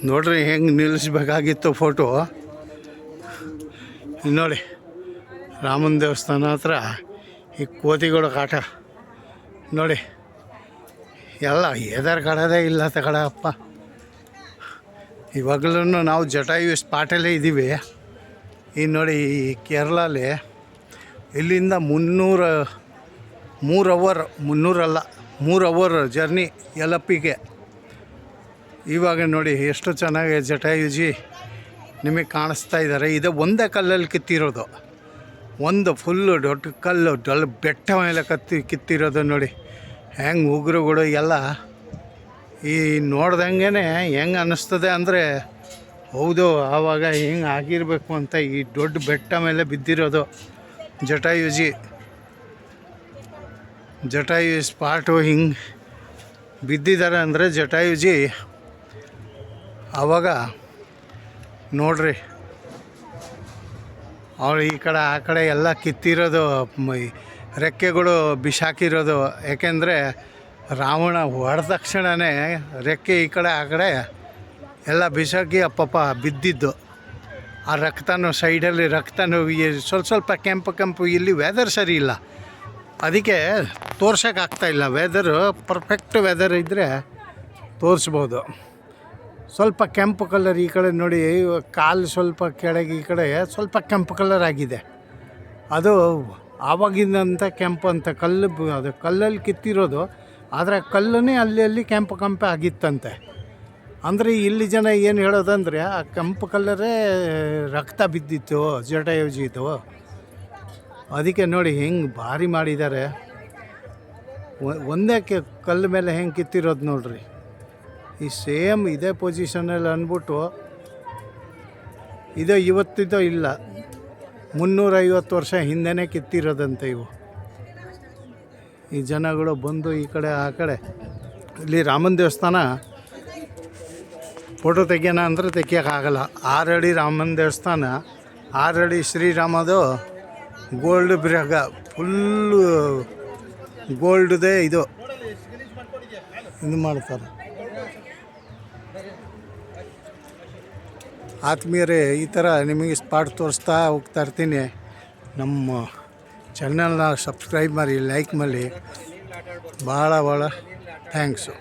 ನೋಡ್ರಿ ಹೆಂಗೆ ನಿಲ್ಲಿಸ್ಬೇಕಾಗಿತ್ತು ಫೋಟೋ. ನೋಡಿ ರಾಮನ ದೇವಸ್ಥಾನ ಹತ್ರ ಈ ಕೋತಿಗಳು ಕಾಟ ನೋಡಿ. ಎಲ್ಲ ಎದರ್ ಕಡೋದೇ ಇಲ್ಲ ತಗಡಪ್ಪ. ಇವಾಗಲೂ ನಾವು ಜಟಾಯು ಸ್ಪಾಟಲ್ಲೇ ಇದ್ದೀವಿ. ಈ ನೋಡಿ ಈ ಕೇರಳಲ್ಲಿ ಇಲ್ಲಿಂದ 3 ಅವರ್ ಜರ್ನಿ ಯಲಪ್ಪಿಗೆ. ಇವಾಗ ನೋಡಿ ಎಷ್ಟು ಚೆನ್ನಾಗಿ ಜಟಾಯುಜಿ ನಿಮಗೆ ಕಾಣಿಸ್ತಾ ಇದ್ದಾರೆ. ಇದು ಒಂದೇ ಕಲ್ಲಲ್ಲಿ ಕಿತ್ತಿರೋದು, ಒಂದು ಫುಲ್ಲು ದೊಡ್ಡ ಕಲ್ಲು ಬೆಟ್ಟ ಮೇಲೆ ಕಿತ್ತಿರೋದು ನೋಡಿ. ಹೆಂಗೆ ಉಗುರುಗಳು ಎಲ್ಲ ಈ ನೋಡ್ದಂಗೆ ಹೆಂಗೆ ಅನ್ನಿಸ್ತದೆ ಅಂದರೆ ಹೌದು ಆವಾಗ ಹೆಂಗೆ ಆಗಿರಬೇಕು ಅಂತ. ಈ ದೊಡ್ಡ ಬೆಟ್ಟ ಮೇಲೆ ಬಿದ್ದಿರೋದು ಜಟಾಯು ಸ್ಪಾಟು ಹಿಂಗೆ ಬಿದ್ದಿದ್ದಾರೆ ಅಂದರೆ ಜಟಾಯುಜಿ ಆವಾಗ ನೋಡ್ರಿ. ಅವಳು ಈ ಕಡೆ ಆ ಕಡೆ ಎಲ್ಲ ಕಿತ್ತಿರೋದು, ರೆಕ್ಕೆಗಳು ಬಿಸಾಕಿರೋದು. ಯಾಕೆಂದರೆ ರಾವಣ ಹೊಡೆದ ತಕ್ಷಣವೇ ರೆಕ್ಕೆ ಈ ಕಡೆ ಆ ಕಡೆ ಎಲ್ಲ ಬಿಸಾಕಿ ಅಪ್ಪಪ್ಪ ಬಿದ್ದಿದ್ದು. ಆ ರಕ್ತನೂ ಸೈಡಲ್ಲಿ ರಕ್ತನೂ ಸ್ವಲ್ಪ ಕೆಂಪು. ಇಲ್ಲಿ ವೆದರ್ ಸರಿ ಇಲ್ಲ, ಅದಕ್ಕೆ ತೋರ್ಸೋಕ್ಕಾಗ್ತಾಯಿಲ್ಲ. ವೆದರು ಪರ್ಫೆಕ್ಟ್ ವೆದರ್ ಇದ್ದರೆ ತೋರಿಸ್ಬೋದು. ಸ್ವಲ್ಪ ಕೆಂಪು ಕಲರ್ ಈ ಕಡೆ ನೋಡಿ, ಕಾಲು ಸ್ವಲ್ಪ ಕೆಳಗೆ ಈ ಕಡೆ ಸ್ವಲ್ಪ ಕೆಂಪು ಕಲರ್ ಆಗಿದೆ. ಅದು ಆವಾಗಿಂದಂಥ ಕೆಂಪು ಅಂತ ಅದು ಕಲ್ಲಲ್ಲಿ ಕಿತ್ತಿರೋದು. ಆದರೆ ಕಲ್ಲನ್ನೇ ಅಲ್ಲಿ ಕೆಂಪು ಆಗಿತ್ತಂತೆ. ಅಂದರೆ ಇಲ್ಲಿ ಜನ ಏನು ಹೇಳೋದಂದರೆ ಆ ಕೆಂಪು ಕಲ್ಲರೇ ರಕ್ತ ಬಿದ್ದಿತ್ತು ಜಟಾಯುಜಿದು. ಅದಕ್ಕೆ ನೋಡಿ ಹೆಂಗೆ ಭಾರಿ ಮಾಡಿದ್ದಾರೆ. ಒಂದೇ ಕಲ್ಲು ಮೇಲೆ ಹೆಂಗೆ ಕಿತ್ತಿರೋದು ನೋಡ್ರಿ. ಈ ಸೇಮ್ ಇದೇ ಪೊಸಿಷನಲ್ಲಿ ಅಂದ್ಬಿಟ್ಟು ಇದು ಇವತ್ತಿದ್ದೋ ಇಲ್ಲ, 350 ವರ್ಷ ಹಿಂದೆನೇ ಕಿತ್ತಿರೋದಂತೆ ಇವು. ಈ ಜನಗಳು ಬಂದು ಈ ಕಡೆ ಆ ಕಡೆ. ಇಲ್ಲಿ ರಾಮನ ದೇವಸ್ಥಾನ ಫೋಟೋ ತೆಗಿಯೋಣ ಅಂದರೆ ತೆಗಿಯೋಕ್ಕಾಗಲ್ಲ. 6 ಅಡಿ ರಾಮನ ದೇವಸ್ಥಾನ, 6 ಅಡಿ ಶ್ರೀರಾಮದು ಗೋಲ್ಡ್ ವಿಗ್ರಹ, ಫುಲ್ಲು ಗೋಲ್ಡ್ದೇ ಇದು ಮಾಡ್ತಾರೆ. ಆತ್ಮೀಯರೇ, ಈ ಥರ ನಿಮಗೆ ಸ್ಪಾಟ್ ತೋರಿಸ್ತಾ ಹೋಗ್ತಾ ಇರ್ತೀನಿ. ನಮ್ಮ ಚಾನಲ್ನ ಸಬ್ಸ್ಕ್ರೈಬ್ ಮಾಡಿ, ಲೈಕ್ ಮಾಡಿ. ಭಾಳ ಥ್ಯಾಂಕ್ಸು.